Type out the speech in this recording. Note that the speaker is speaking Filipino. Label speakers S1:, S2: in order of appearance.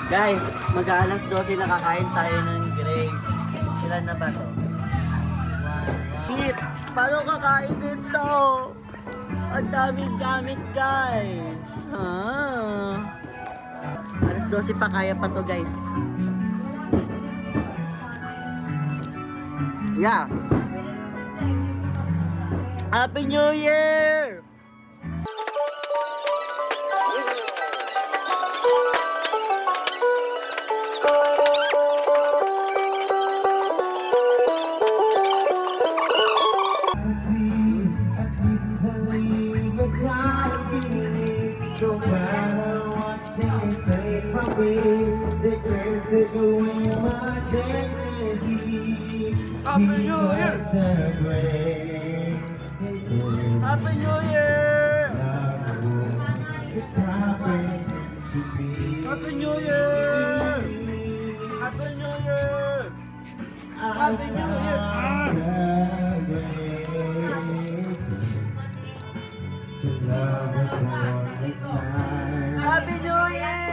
S1: Guys, mag-aalas 12 na kakain tayo ng grade. Ilan na ba to? Hit! Paano kakain dito? Ang daming gamit, guys. Alas 12 pa, kaya pa to, guys. Yeah. Happy New Year!
S2: No matter what they take from me, they can't take away my dignity.
S1: Happy New Year! Happy New Year! Happy New Year! Happy New Year! Happy New Year! Happy New Year!